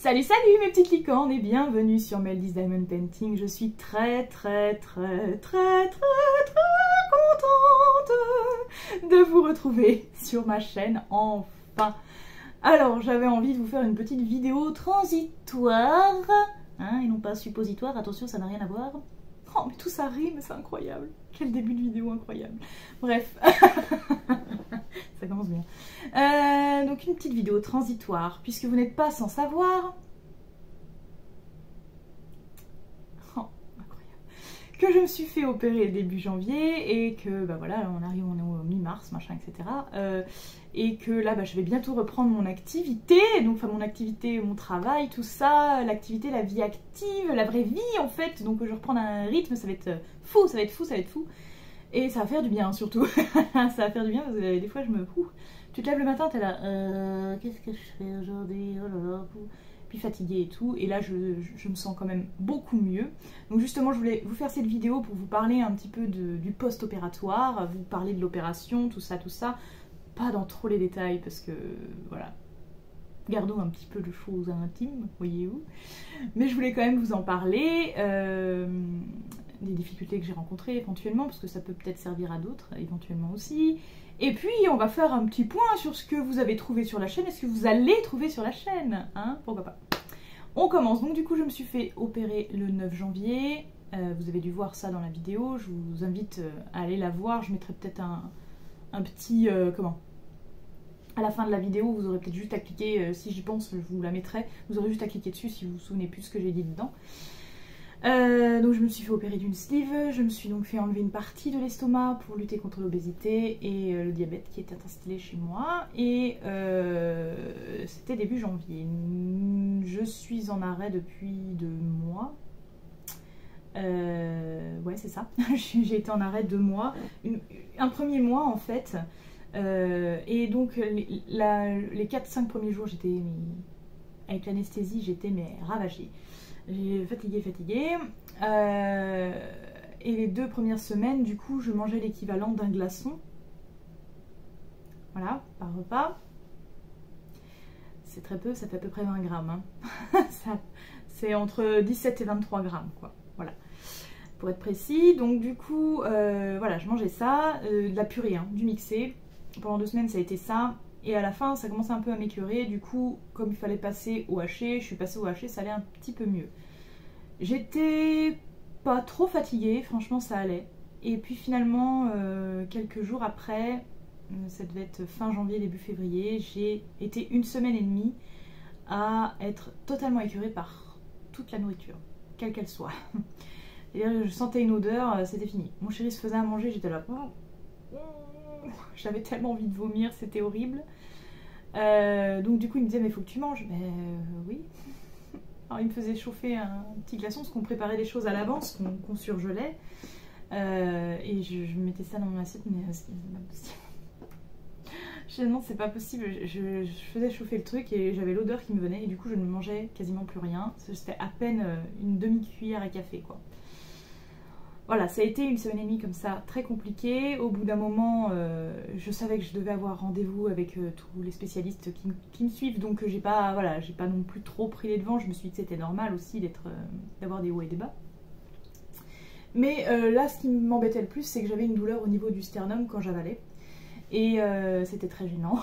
Salut salut mes petites licornes et bienvenue sur Meldy's Diamond Painting. Je suis très contente de vous retrouver sur ma chaîne enfin. Alors j'avais envie de vous faire une petite vidéo transitoire, hein, et non pas suppositoire, attention ça n'a rien à voir. Oh mais tout ça rime, c'est incroyable. Quel début de vidéo incroyable. Bref, ça commence bien. Donc une petite vidéo transitoire, puisque vous n'êtes pas sans savoir... Oh, incroyable. Que je me suis fait opérer début janvier et que, bah voilà, on est au mi-mars, machin, etc. Et que là, bah, je vais bientôt reprendre mon activité, donc enfin mon activité, mon travail, tout ça, l'activité, la vie active, la vraie vie en fait. Donc je reprends un rythme, ça va être fou, ça va être fou, ça va être fou. Et ça va faire du bien surtout. Ça va faire du bien parce que des fois je me... Tu te lèves le matin, t'es là, qu'est-ce que je fais aujourd'hui? Oh là là, puis fatiguée et tout. Et là je me sens quand même beaucoup mieux. Donc justement je voulais vous faire cette vidéo pour vous parler un petit peu du post-opératoire, vous parler de l'opération, tout ça, tout ça. Pas dans trop les détails parce que voilà, gardons un petit peu de choses intimes, voyez-vous. Mais je voulais quand même vous en parler, des difficultés que j'ai rencontrées éventuellement, parce que ça peut peut-être servir à d'autres éventuellement aussi. Et puis on va faire un petit point sur ce que vous avez trouvé sur la chaîne et ce que vous allez trouver sur la chaîne, hein, pourquoi pas. On commence, donc du coup je me suis fait opérer le 9 janvier, vous avez dû voir ça dans la vidéo, je vous invite à aller la voir, je mettrai peut-être un petit, à la fin de la vidéo, vous aurez peut-être juste à cliquer, si j'y pense, je vous la mettrai. Vous aurez juste à cliquer dessus si vous vous souvenez plus de ce que j'ai dit dedans. Donc je me suis fait opérer d'une sleeve, je me suis donc fait enlever une partie de l'estomac pour lutter contre l'obésité et le diabète qui était installé chez moi. Et c'était début janvier. Je suis en arrêt depuis 2 mois. Ouais, c'est ça. J'ai été en arrêt 2 mois. Un premier mois en fait. Et donc les 4-5 premiers jours j'étais avec l'anesthésie, j'étais ravagée, fatiguée, et les 2 premières semaines du coup je mangeais l'équivalent d'un glaçon, voilà, par repas. C'est très peu, ça fait à peu près 20 grammes, hein. C'est entre 17 et 23 grammes quoi, voilà, pour être précis. Donc du coup voilà, je mangeais ça, de la purée, hein, du mixé. Pendant 2 semaines ça a été ça, et à la fin ça commençait un peu à m'écœurer, du coup comme il fallait passer au haché, je suis passée au haché, ça allait un petit peu mieux. J'étais pas trop fatiguée, franchement ça allait. Et puis finalement quelques jours après, ça devait être fin janvier, début février, j'ai été 1 semaine et demie à être totalement écœurée par toute la nourriture, quelle qu'elle soit. C'est-à-dire je sentais une odeur, c'était fini. Mon chéri se faisait à manger, j'étais là... J'avais tellement envie de vomir, c'était horrible. Donc du coup il me disait mais faut que tu manges. Mais oui. Alors il me faisait chauffer un petit glaçon parce qu'on préparait les choses à l'avance, qu'on surgelait. Et je mettais ça dans mon assiette, mais c'est pas possible. Je disais non c'est pas possible. Je faisais chauffer le truc et j'avais l'odeur qui me venait et du coup je ne mangeais quasiment plus rien. C'était à peine une demi-cuillère à café quoi. Voilà, ça a été 1 semaine et demie comme ça, très compliqué. Au bout d'un moment, je savais que je devais avoir rendez-vous avec tous les spécialistes qui me suivent, donc j'ai pas non plus trop pris les devants. Je me suis dit que c'était normal aussi d'avoir des hauts et des bas. Mais là, ce qui m'embêtait le plus, c'est que j'avais une douleur au niveau du sternum quand j'avalais. Et c'était très gênant.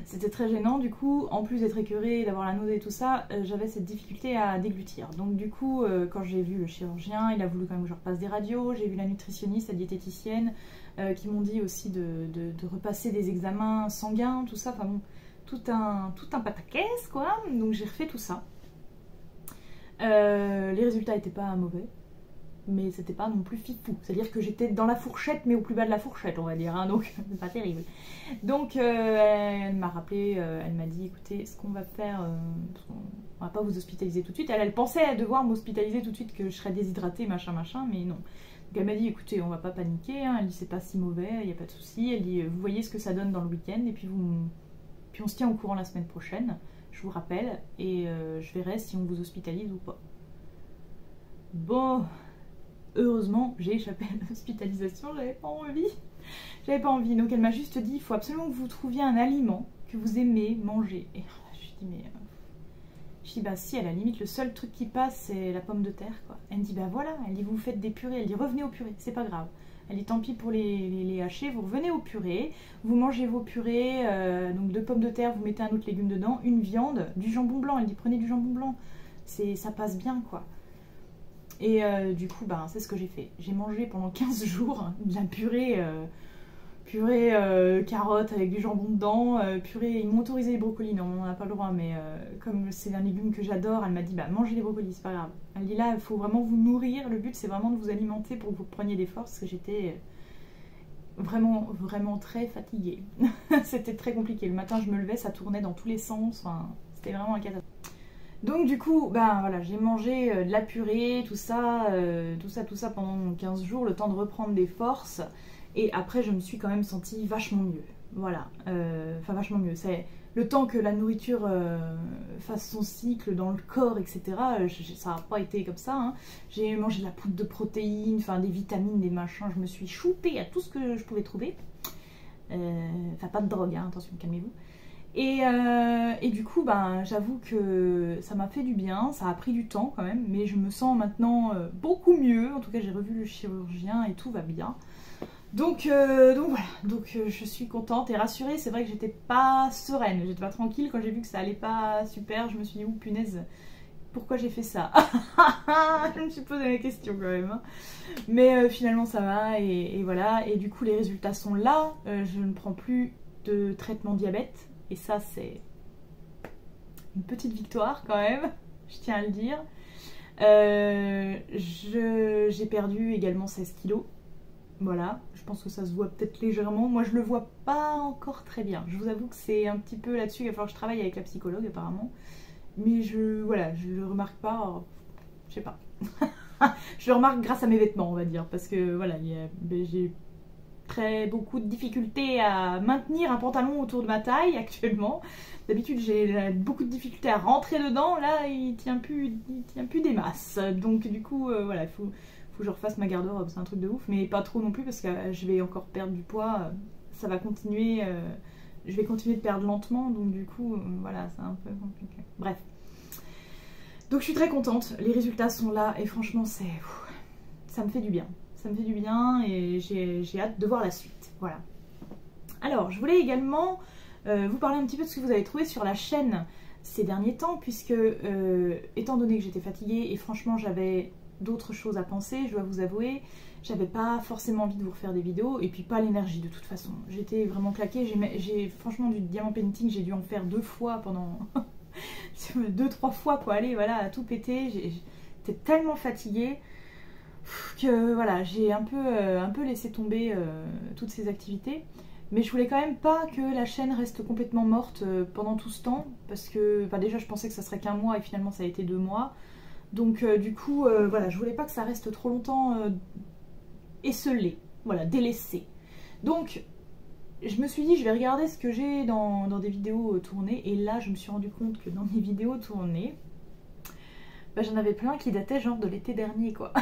C'était très gênant, du coup, en plus d'être écœurée, d'avoir la nausée et tout ça, j'avais cette difficulté à déglutir. Donc du coup, quand j'ai vu le chirurgien, il a voulu quand même que je repasse des radios, j'ai vu la nutritionniste, la diététicienne, qui m'ont dit aussi de repasser des examens sanguins, tout ça, enfin bon, tout un pataquès quoi, donc j'ai refait tout ça. Les résultats n'étaient pas mauvais, mais c'était pas non plus fifou, c'est à dire que j'étais dans la fourchette mais au plus bas de la fourchette on va dire, hein, donc c'est pas terrible. Donc elle m'a rappelé, elle m'a dit écoutez ce qu'on va faire, on va pas vous hospitaliser tout de suite. Elle pensait devoir m'hospitaliser tout de suite, que je serais déshydratée machin, mais non. Donc elle m'a dit écoutez on va pas paniquer, hein. Elle dit c'est pas si mauvais, il n'y a pas de souci. Elle dit vous voyez ce que ça donne dans le week-end et puis on se tient au courant la semaine prochaine, je vous rappelle, et je verrai si on vous hospitalise ou pas. Bon, heureusement, j'ai échappé à l'hospitalisation, j'avais pas envie. J'avais pas envie, donc elle m'a juste dit, il faut absolument que vous trouviez un aliment que vous aimez manger. Et je lui ai dit, mais Je dis bah si, à la limite le seul truc qui passe c'est la pomme de terre quoi. Elle me dit bah voilà, elle dit vous faites des purées, elle dit revenez aux purées, c'est pas grave. Elle dit tant pis pour les hacher, vous revenez aux purées, vous mangez vos purées, donc 2 pommes de terre, vous mettez un autre légume dedans, une viande, du jambon blanc, elle dit prenez du jambon blanc, ça passe bien quoi. Et du coup bah, c'est ce que j'ai fait, j'ai mangé pendant 15 jours de la purée carottes avec du jambon dedans, purée, ils m'ont autorisé les brocolis, non on n'a pas le droit, mais comme c'est un légume que j'adore, elle m'a dit bah mangez les brocolis, c'est pas grave. Elle dit là il faut vraiment vous nourrir, le but c'est vraiment de vous alimenter pour que vous preniez des forces, parce que j'étais vraiment très fatiguée. C'était très compliqué, le matin je me levais, ça tournait dans tous les sens, enfin, c'était vraiment un catastrophe. Donc du coup, ben voilà, j'ai mangé de la purée, tout ça pendant 15 jours, le temps de reprendre des forces. Et après, je me suis quand même sentie vachement mieux. Voilà, enfin vachement mieux. C'est le temps que la nourriture fasse son cycle dans le corps, etc. Ça n'a pas été comme ça. Hein. J'ai mangé de la poudre de protéines, enfin des vitamines, des machins. Je me suis choupée à tout ce que je pouvais trouver. Enfin pas de drogue, hein, attention, calmez-vous. Et du coup, ben, j'avoue que ça m'a fait du bien, ça a pris du temps quand même, mais je me sens maintenant beaucoup mieux. En tout cas, j'ai revu le chirurgien et tout va bien. Donc voilà, je suis contente et rassurée. C'est vrai que j'étais pas sereine, j'étais pas tranquille quand j'ai vu que ça allait pas super. Je me suis dit, ouh punaise, pourquoi j'ai fait ça? Je me suis posé la question quand même. Hein. Mais finalement ça va et voilà. Et du coup les résultats sont là. Je ne prends plus de traitement diabète. Et ça c'est une petite victoire quand même, je tiens à le dire. J'ai perdu également 16 kilos. Voilà, je pense que ça se voit peut-être légèrement. Moi, je le vois pas encore très bien. Je vous avoue que c'est un petit peu là-dessus. Il va falloir que je travaille avec la psychologue apparemment. Mais voilà, je le remarque pas. Je sais pas. Je le remarque grâce à mes vêtements, on va dire. Parce que voilà, j'ai beaucoup de difficultés à maintenir un pantalon autour de ma taille actuellement. D'habitude, j'ai beaucoup de difficultés à rentrer dedans. Là, il tient plus des masses. Donc du coup, voilà, il faut que je refasse ma garde-robe, c'est un truc de ouf, mais pas trop non plus parce que je vais encore perdre du poids, ça va continuer, je vais continuer de perdre lentement, donc du coup, voilà, c'est un peu compliqué. Bref. Donc je suis très contente, les résultats sont là et franchement, ça me fait du bien. Ça me fait du bien et j'ai hâte de voir la suite, voilà. Alors, je voulais également vous parler un petit peu de ce que vous avez trouvé sur la chaîne ces derniers temps, puisque étant donné que j'étais fatiguée et franchement j'avais d'autres choses à penser, je dois vous avouer, j'avais pas forcément envie de vous refaire des vidéos et puis pas l'énergie de toute façon. J'étais vraiment claquée, j'ai franchement du diamant painting, j'ai dû en faire 2 fois pendant 2-3 fois quoi, allez voilà, à tout péter, j'étais tellement fatiguée que voilà, j'ai un peu laissé tomber toutes ces activités. Mais je voulais quand même pas que la chaîne reste complètement morte pendant tout ce temps, parce que déjà je pensais que ça serait qu'un mois et finalement ça a été 2 mois. Donc du coup, voilà, je voulais pas que ça reste trop longtemps esselé, voilà, délaissé. Donc, je me suis dit, je vais regarder ce que j'ai dans des vidéos tournées. Et là, je me suis rendu compte que dans mes vidéos tournées, j'en avais plein qui dataient genre de l'été dernier, quoi.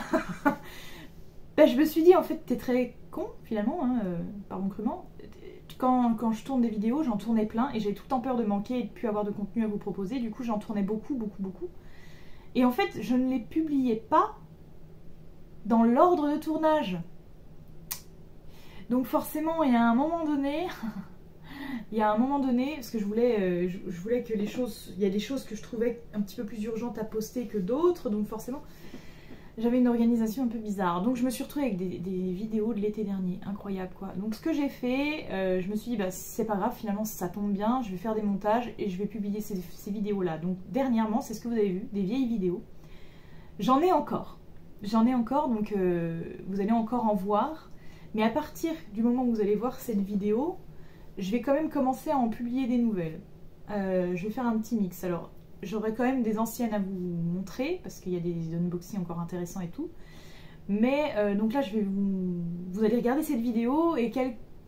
Je me suis dit, en fait, t'es très con, finalement, hein, pardon crûment. Quand je tourne des vidéos, j'en tournais plein et j'avais tout le temps peur de manquer et de plus avoir de contenu à vous proposer. Du coup, j'en tournais beaucoup. Et en fait, je ne les publiais pas dans l'ordre de tournage. Donc forcément, il y a un moment donné, parce que je voulais que les choses, il y a des choses que je trouvais un petit peu plus urgentes à poster que d'autres, donc forcément, j'avais une organisation un peu bizarre. Donc je me suis retrouvée avec des vidéos de l'été dernier, incroyable quoi. Donc ce que j'ai fait, je me suis dit, c'est pas grave, finalement ça tombe bien, je vais faire des montages et je vais publier ces vidéos-là. Donc dernièrement, c'est ce que vous avez vu, des vieilles vidéos. J'en ai encore, donc vous allez encore en voir. Mais à partir du moment où vous allez voir cette vidéo, je vais quand même commencer à en publier des nouvelles. Je vais faire un petit mix. Alors, j'aurai quand même des anciennes à vous montrer, parce qu'il y a des unboxings encore intéressants et tout. Mais donc là, vous allez regarder cette vidéo et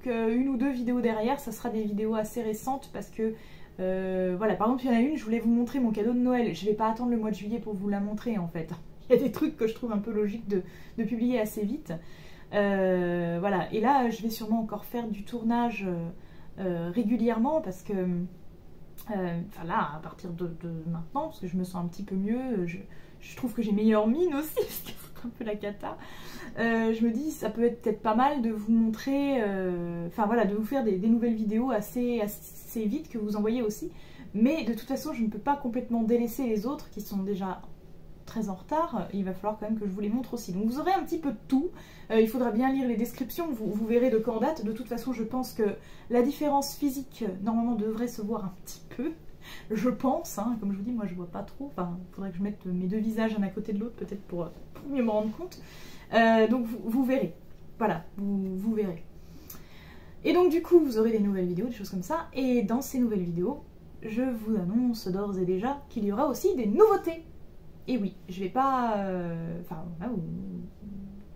une ou deux vidéos derrière, ça sera des vidéos assez récentes parce que, voilà, par exemple, il y en a une, je voulais vous montrer mon cadeau de Noël. Je ne vais pas attendre le mois de juillet pour vous la montrer en fait. Il y a des trucs que je trouve un peu logiques de publier assez vite. Voilà, et là je vais sûrement encore faire du tournage régulièrement parce que Enfin là, à partir de maintenant, parce que je me sens un petit peu mieux, je trouve que j'ai meilleure mine aussi, parce que c'est un peu la cata. Je me dis, ça peut être peut-être pas mal de vous montrer, enfin voilà, de vous faire des nouvelles vidéos assez vite, que vous envoyez aussi. Mais de toute façon, je ne peux pas complètement délaisser les autres qui sont déjà très en retard. Il va falloir quand même que je vous les montre aussi. Donc vous aurez un petit peu de tout. Il faudra bien lire les descriptions, vous verrez de quand date. De toute façon, je pense que la différence physique, normalement, devrait se voir un petit peu. Je pense, hein, comme je vous dis, moi je vois pas trop. Enfin, il faudrait que je mette mes deux visages un à côté de l'autre, peut-être pour mieux me rendre compte. Donc vous verrez. Voilà, vous verrez. Et donc du coup, vous aurez des nouvelles vidéos, des choses comme ça. Et dans ces nouvelles vidéos, je vous annonce d'ores et déjà qu'il y aura aussi des nouveautés. Et oui, je vais pas... Enfin,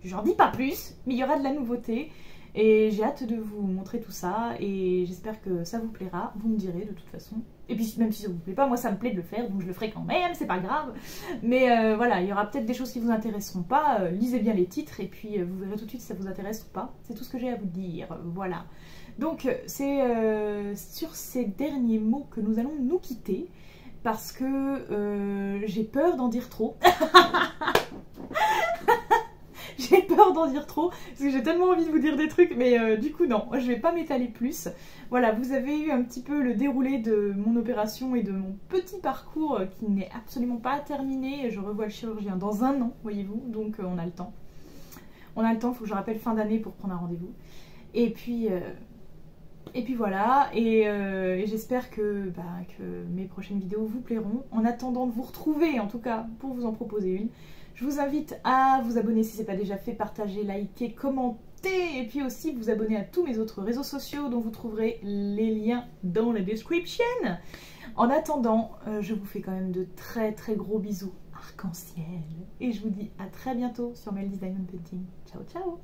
j'en dis pas plus, mais il y aura de la nouveauté. Et j'ai hâte de vous montrer tout ça. Et j'espère que ça vous plaira. Vous me direz de toute façon. Et puis même si ça vous plaît pas, moi ça me plaît de le faire. Donc je le ferai quand même, c'est pas grave. Mais voilà, il y aura peut-être des choses qui vous intéresseront pas. Lisez bien les titres et puis vous verrez tout de suite si ça vous intéresse ou pas. C'est tout ce que j'ai à vous dire. Voilà. Donc c'est sur ces derniers mots que nous allons nous quitter. Parce que j'ai peur d'en dire trop. J'ai peur d'en dire trop, parce que j'ai tellement envie de vous dire des trucs, mais du coup non, je vais pas m'étaler plus. Voilà, vous avez eu un petit peu le déroulé de mon opération et de mon petit parcours qui n'est absolument pas terminé. Je revois le chirurgien dans 1 an, voyez-vous, donc on a le temps. On a le temps, il faut que je rappelle fin d'année pour prendre un rendez-vous. Et puis voilà, et j'espère que mes prochaines vidéos vous plairont. En attendant de vous retrouver, en tout cas, pour vous en proposer une, je vous invite à vous abonner si ce n'est pas déjà fait, partager, liker, commenter, et puis aussi vous abonner à tous mes autres réseaux sociaux dont vous trouverez les liens dans la description. En attendant, je vous fais quand même de très très gros bisous arc-en-ciel, et je vous dis à très bientôt sur Meldy's Diamond Painting. Ciao ciao.